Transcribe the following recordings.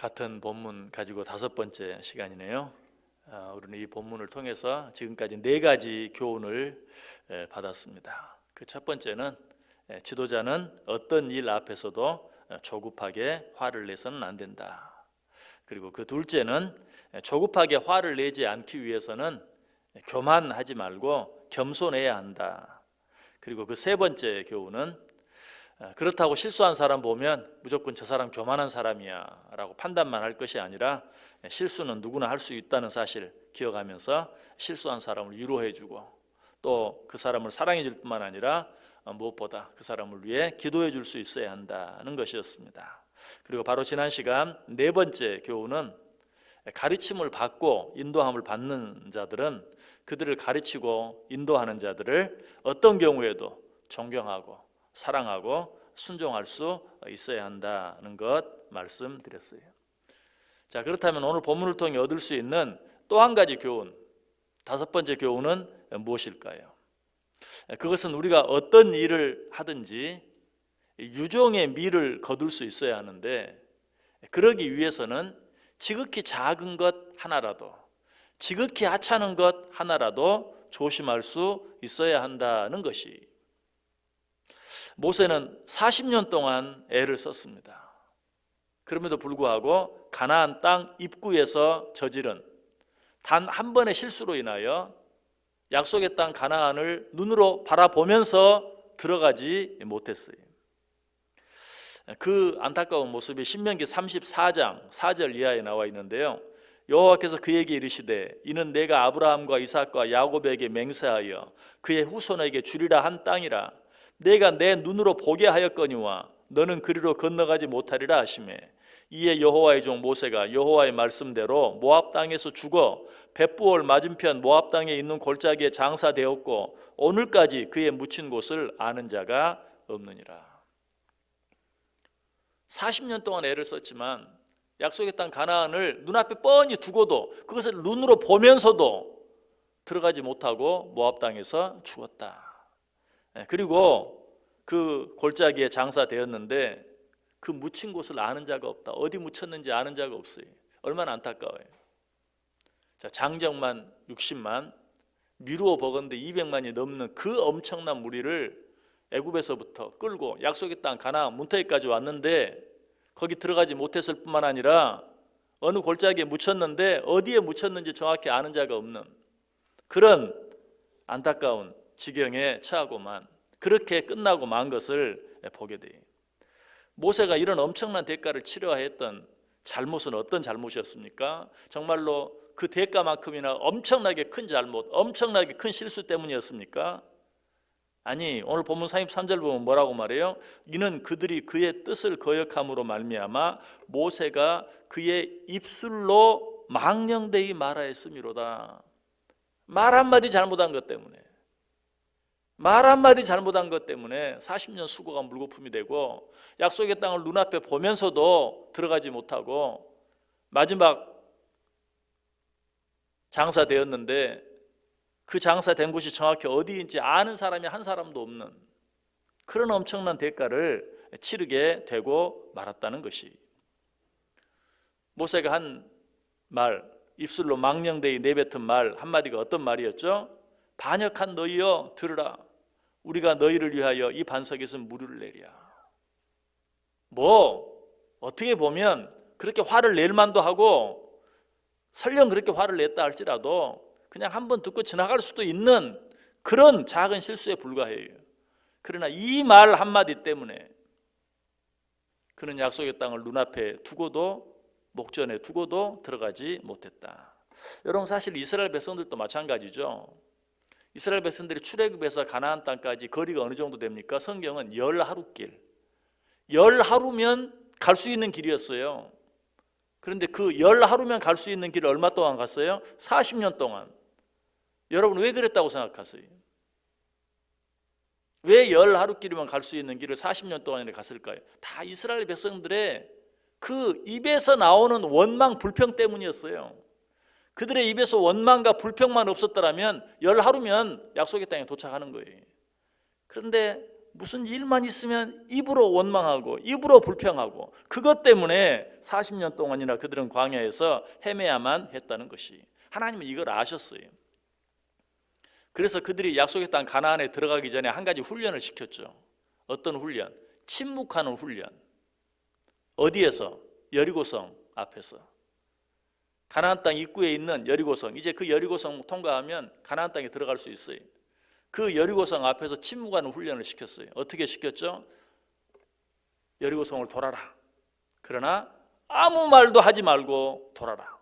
같은 본문 가지고 5번째 시간이네요. 우리는 이 본문을 통해서 지금까지 4가지 교훈을 받았습니다. 그 첫 번째는 지도자는 어떤 일 앞에서도 조급하게 화를 내서는 안 된다. 그리고 그 둘째는 조급하게 화를 내지 않기 위해서는 교만하지 말고 겸손해야 한다. 그리고 그 세 번째 교훈은 그렇다고 실수한 사람 보면 무조건 저 사람 교만한 사람이야 라고 판단만 할 것이 아니라 실수는 누구나 할 수 있다는 사실 기억하면서 실수한 사람을 위로해주고 또 그 사람을 사랑해줄 뿐만 아니라 무엇보다 그 사람을 위해 기도해 줄 수 있어야 한다는 것이었습니다. 그리고 바로 지난 시간 4번째 교훈은 가르침을 받고 인도함을 받는 자들은 그들을 가르치고 인도하는 자들을 어떤 경우에도 존경하고 사랑하고 순종할 수 있어야 한다는 것 말씀드렸어요. 자, 그렇다면 오늘 본문을 통해 얻을 수 있는 또 한 가지 교훈, 5번째 교훈은 무엇일까요? 그것은 우리가 어떤 일을 하든지 유종의 미를 거둘 수 있어야 하는데 그러기 위해서는 지극히 작은 것 하나라도 지극히 하찮은 것 하나라도 조심할 수 있어야 한다는 것이 모세는 40년 동안 애를 썼습니다. 그럼에도 불구하고 가나안 땅 입구에서 저지른 단 한 번의 실수로 인하여 약속의 땅 가나안을 눈으로 바라보면서 들어가지 못했어요. 그 안타까운 모습이 신명기 34장 4절 이하에 나와 있는데요. 여호와께서 그에게 이르시되 이는 내가 아브라함과 이삭과 야곱에게 맹세하여 그의 후손에게 주리라 한 땅이라 내가 내 눈으로 보게 하였거니와 너는 그리로 건너가지 못하리라 하시매 이에 여호와의 종 모세가 여호와의 말씀대로 모압 땅에서 죽어 벳부올 맞은편 모압 땅에 있는 골짜기에 장사되었고 오늘까지 그의 묻힌 곳을 아는 자가 없느니라. 40년 동안 애를 썼지만 약속의 땅 가나안을 눈앞에 뻔히 두고도 그것을 눈으로 보면서도 들어가지 못하고 모압 땅에서 죽었다. 그리고 그 골짜기에 장사되었는데 그 묻힌 곳을 아는 자가 없다. 어디 묻혔는지 아는 자가 없어요. 얼마나 안타까워요. 자, 장정만 60만, 미루어 버건데 200만이 넘는 그 엄청난 무리를 애굽에서부터 끌고 약속의 땅 가나안 문터기까지 왔는데 거기 들어가지 못했을 뿐만 아니라 어느 골짜기에 묻혔는데 어디에 묻혔는지 정확히 아는 자가 없는 그런 안타까운 지경에 처하고만 그렇게 끝나고 만 것을 보게 돼요. 모세가 이런 엄청난 대가를 치러야 했던 잘못은 어떤 잘못이었습니까? 정말로 그 대가만큼이나 엄청나게 큰 잘못, 엄청나게 큰 실수 때문이었습니까? 아니, 오늘 본문 33절 보면 뭐라고 말해요? 이는 그들이 그의 뜻을 거역함으로 말미암아 모세가 그의 입술로 망령되이 말하였음이로다. 말 한마디 잘못한 것 때문에 말 한마디 잘못한 것 때문에 40년 수고가 물거품이 되고 약속의 땅을 눈앞에 보면서도 들어가지 못하고 마지막 장사되었는데 그 장사된 곳이 정확히 어디인지 아는 사람이 한 사람도 없는 그런 엄청난 대가를 치르게 되고 말았다는 것이 모세가 한 말, 입술로 망령되이 내뱉은 말 한마디가 어떤 말이었죠? 반역한 너희여 들으라. 우리가 너희를 위하여 이 반석에서 물을 내랴. 어떻게 보면 그렇게 화를 낼 만도 하고 설령 그렇게 화를 냈다 할지라도 그냥 한번 듣고 지나갈 수도 있는 그런 작은 실수에 불과해요. 그러나 이 말 한마디 때문에 그는 약속의 땅을 눈앞에 두고도 목전에 두고도 들어가지 못했다. 여러분, 사실 이스라엘 백성들도 마찬가지죠. 이스라엘 백성들이 출애굽에서 가나안 땅까지 거리가 어느 정도 됩니까? 성경은 10하루길, 10하루면 갈 수 있는 길이었어요. 그런데 그 10하루면 갈 수 있는 길을 얼마 동안 갔어요? 40년 동안. 여러분, 왜 그랬다고 생각하세요? 왜 10하루길이면 갈 수 있는 길을 40년 동안이나 갔을까요? 다 이스라엘 백성들의 그 입에서 나오는 원망 불평 때문이었어요. 그들의 입에서 원망과 불평만 없었더라면 10하루면 약속의 땅에 도착하는 거예요. 그런데 무슨 일만 있으면 입으로 원망하고 입으로 불평하고 그것 때문에 40년 동안이나 그들은 광야에서 헤매야만 했다는 것이, 하나님은 이걸 아셨어요. 그래서 그들이 약속의 땅 가나안에 들어가기 전에 한 가지 훈련을 시켰죠. 어떤 훈련? 침묵하는 훈련. 어디에서? 여리고성 앞에서. 가나안 땅 입구에 있는 여리고성, 이제 그 여리고성 통과하면 가나안 땅에 들어갈 수 있어요. 그 여리고성 앞에서 침묵하는 훈련을 시켰어요. 어떻게 시켰죠? 여리고성을 돌아라. 그러나 아무 말도 하지 말고 돌아라.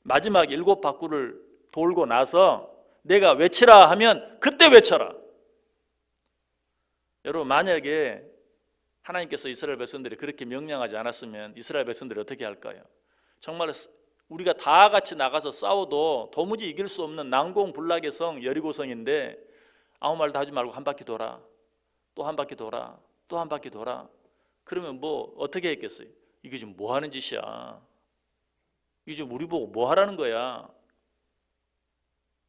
마지막 7바퀴를 돌고 나서 내가 외치라 하면 그때 외쳐라. 여러분, 만약에 하나님께서 이스라엘 백성들이 그렇게 명령하지 않았으면 이스라엘 백성들이 어떻게 할까요? 정말 우리가 다 같이 나가서 싸워도 도무지 이길 수 없는 난공불락의 성 여리고성인데 아무 말도 하지 말고 한 바퀴 돌아, 또 한 바퀴 돌아, 또 한 바퀴 돌아. 그러면 뭐 어떻게 했겠어요? 이게 지금 뭐 하는 짓이야? 이게 지금 우리 보고 뭐 하라는 거야?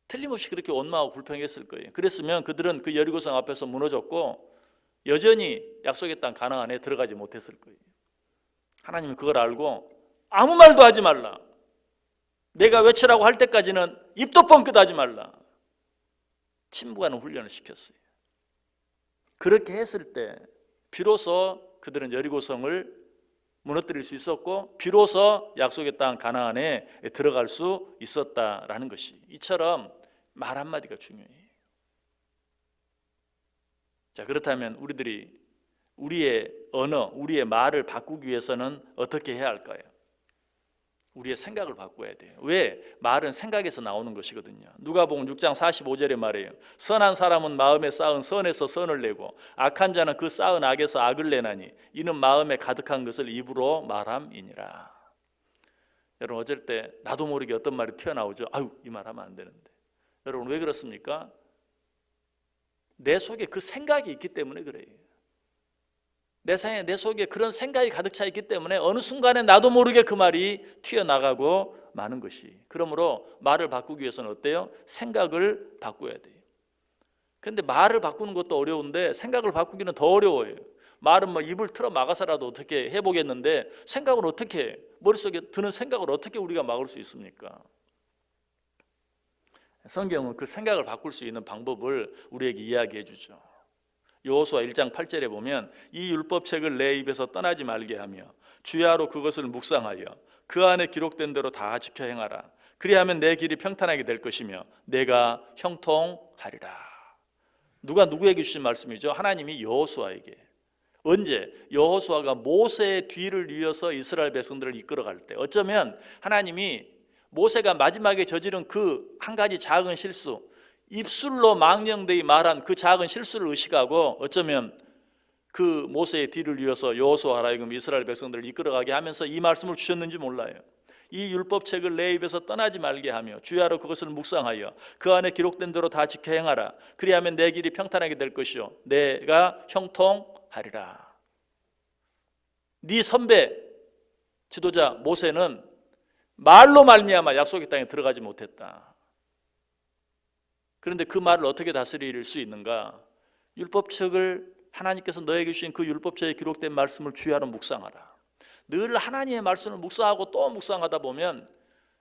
틀림없이 그렇게 원망하고 불평했을 거예요. 그랬으면 그들은 그 여리고성 앞에서 무너졌고 여전히 약속의 땅 가나안에 들어가지 못했을 거예요. 하나님은 그걸 알고 아무 말도 하지 말라. 내가 외치라고 할 때까지는 입도 뻥끗하지 말라. 침묵하는 훈련을 시켰어요. 그렇게 했을 때 비로소 그들은 여리고성을 무너뜨릴 수 있었고 비로소 약속의 땅 가나안에 들어갈 수 있었다라는 것이, 이처럼 말 한마디가 중요해요. 자, 그렇다면 우리들이 우리의 언어, 우리의 말을 바꾸기 위해서는 어떻게 해야 할까요? 우리의 생각을 바꿔야 돼요. 왜? 말은 생각에서 나오는 것이거든요. 누가복음 6장 45절에 말해요. 선한 사람은 마음에 쌓은 선에서 선을 내고 악한 자는 그 쌓은 악에서 악을 내나니 이는 마음에 가득한 것을 입으로 말함이니라. 여러분, 어쩔 때 나도 모르게 어떤 말이 튀어나오죠. 아유, 이 말 하면 안 되는데. 여러분, 왜 그렇습니까? 내 속에 그 생각이 있기 때문에 그래요. 내 속에 그런 생각이 가득 차 있기 때문에 어느 순간에 나도 모르게 그 말이 튀어나가고 마는 것이. 그러므로 말을 바꾸기 위해서는 어때요? 생각을 바꿔야 돼요. 그런데 말을 바꾸는 것도 어려운데 생각을 바꾸기는 더 어려워요. 말은 뭐 입을 틀어 막아서라도 어떻게 해보겠는데 생각을 어떻게 해? 머릿속에 드는 생각을 어떻게 우리가 막을 수 있습니까? 성경은 그 생각을 바꿀 수 있는 방법을 우리에게 이야기해 주죠. 여호수아 1장 8절에 보면 이 율법책을 내 입에서 떠나지 말게 하며 주야로 그것을 묵상하여 그 안에 기록된 대로 다 지켜 행하라. 그리하면 내 길이 평탄하게 될 것이며 내가 형통하리라. 누가 누구에게 주신 말씀이죠? 하나님이 여호수아에게. 언제? 여호수아가 모세의 뒤를 이어서 이스라엘 백성들을 이끌어갈 때. 어쩌면 하나님이 모세가 마지막에 저지른 그 한 가지 작은 실수, 입술로 망령되이 말한 그 작은 실수를 의식하고 어쩌면 그 모세의 뒤를 이어서 여호수아라 하여금 이스라엘 백성들을 이끌어가게 하면서 이 말씀을 주셨는지 몰라요. 이 율법책을 내 입에서 떠나지 말게 하며 주야로 그것을 묵상하여 그 안에 기록된 대로 다 지켜 행하라. 그리하면 내 길이 평탄하게 될 것이요 내가 형통하리라. 네 선배 지도자 모세는 말로 말미암아 약속의 땅에 들어가지 못했다. 그런데 그 말을 어떻게 다스릴 수 있는가? 율법책을, 하나님께서 너에게 주신 그 율법책에 기록된 말씀을 주야로 묵상하라. 늘 하나님의 말씀을 묵상하고 또 묵상하다 보면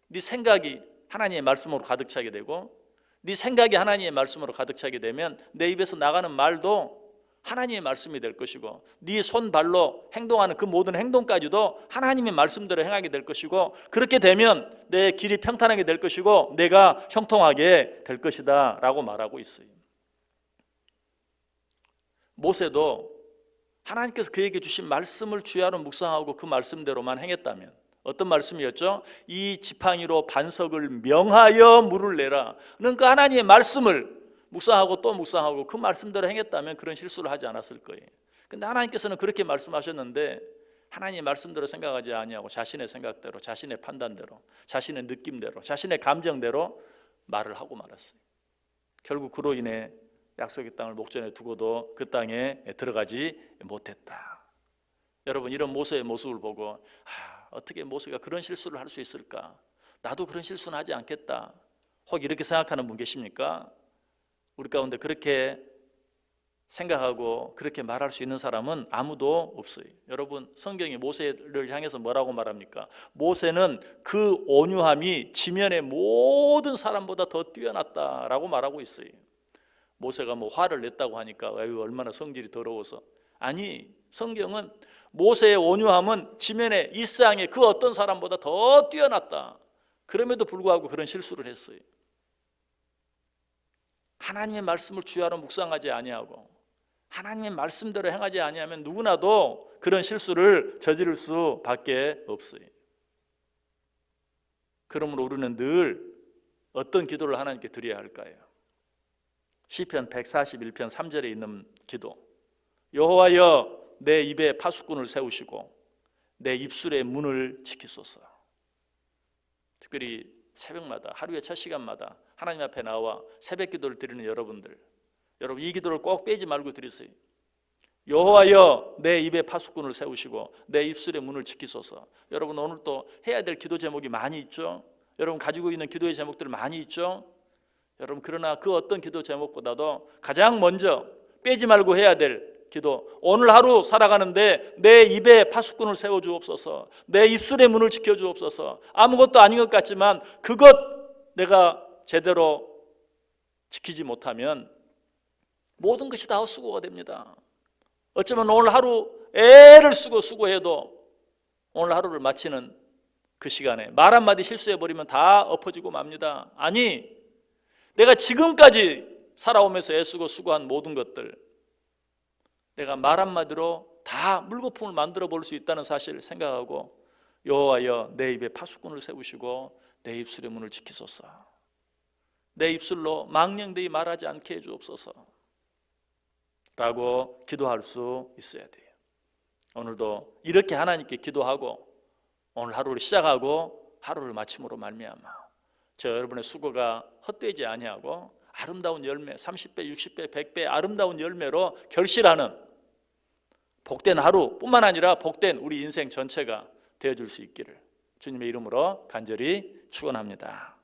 네 생각이 하나님의 말씀으로 가득 차게 되고 네 생각이 하나님의 말씀으로 가득 차게 되면 내 입에서 나가는 말도 하나님의 말씀이 될 것이고 네 손발로 행동하는 그 모든 행동까지도 하나님의 말씀대로 행하게 될 것이고 그렇게 되면 내 길이 평탄하게 될 것이고 내가 형통하게 될 것이다 라고 말하고 있어요. 모세도 하나님께서 그에게 주신 말씀을 주야로 묵상하고 그 말씀대로만 행했다면 어떤 말씀이었죠? 이 지팡이로 반석을 명하여 물을 내라 는 그 하나님의 말씀을 묵상하고 또 묵상하고 그 말씀대로 행했다면 그런 실수를 하지 않았을 거예요. 근데 하나님께서는 그렇게 말씀하셨는데 하나님의 말씀대로 생각하지 아니하고 자신의 생각대로, 자신의 판단대로, 자신의 느낌대로, 자신의 감정대로 말을 하고 말았어요. 결국 그로 인해 약속의 땅을 목전에 두고도 그 땅에 들어가지 못했다. 여러분, 이런 모세의 모습을 보고 어떻게 모세가 그런 실수를 할 수 있을까? 나도 그런 실수는 하지 않겠다. 혹 이렇게 생각하는 분 계십니까? 우리 가운데 그렇게 생각하고 그렇게 말할 수 있는 사람은 아무도 없어요. 여러분, 성경이 모세를 향해서 뭐라고 말합니까? 모세는 그 온유함이 지면의 모든 사람보다 더 뛰어났다라고 말하고 있어요. 모세가 뭐 화를 냈다고 하니까 아유, 얼마나 성질이 더러워서. 아니, 성경은 모세의 온유함은 지면의 이 세상의 그 어떤 사람보다 더 뛰어났다. 그럼에도 불구하고 그런 실수를 했어요. 하나님의 말씀을 주야로 묵상하지 아니하고 하나님의 말씀대로 행하지 아니하면 누구나도 그런 실수를 저지를 수밖에 없어요. 그러므로 우리는 늘 어떤 기도를 하나님께 드려야 할까요? 시편 141편 3절에 있는 기도. 여호와여, 내 입에 파수꾼을 세우시고 내 입술의 문을 지키소서. 특별히 새벽마다, 하루의 첫 시간마다 하나님 앞에 나와 새벽 기도를 드리는 여러분들, 여러분 이 기도를 꼭 빼지 말고 드리세요. 여호와여, 내 입에 파수꾼을 세우시고 내 입술의 문을 지키소서. 여러분, 오늘 또 해야 될 기도 제목이 많이 있죠. 여러분 가지고 있는 기도의 제목들 많이 있죠. 여러분, 그러나 그 어떤 기도 제목보다도 가장 먼저 빼지 말고 해야 될 기도, 오늘 하루 살아가는데 내 입에 파수꾼을 세워주옵소서, 내 입술의 문을 지켜주옵소서. 아무것도 아닌 것 같지만 그것 내가 제대로 지키지 못하면 모든 것이 다 헛수고가 됩니다. 어쩌면 오늘 하루 애를 쓰고 수고해도 오늘 하루를 마치는 그 시간에 말 한마디 실수해버리면 다 엎어지고 맙니다. 아니, 내가 지금까지 살아오면서 애쓰고 수고한 모든 것들, 내가 말 한마디로 다 물거품을 만들어 볼 수 있다는 사실을 생각하고 여호와여, 내 입에 파수꾼을 세우시고 내 입술의 문을 지키소서. 내 입술로 망령되이 말하지 않게 해주옵소서 라고 기도할 수 있어야 돼요. 오늘도 이렇게 하나님께 기도하고 오늘 하루를 시작하고 하루를 마침으로 말미암아 저 여러분의 수고가 헛되지 아니하고 아름다운 열매, 30배, 60배, 100배 아름다운 열매로 결실하는 복된 하루뿐만 아니라 복된 우리 인생 전체가 되어줄 수 있기를 주님의 이름으로 간절히 축원합니다.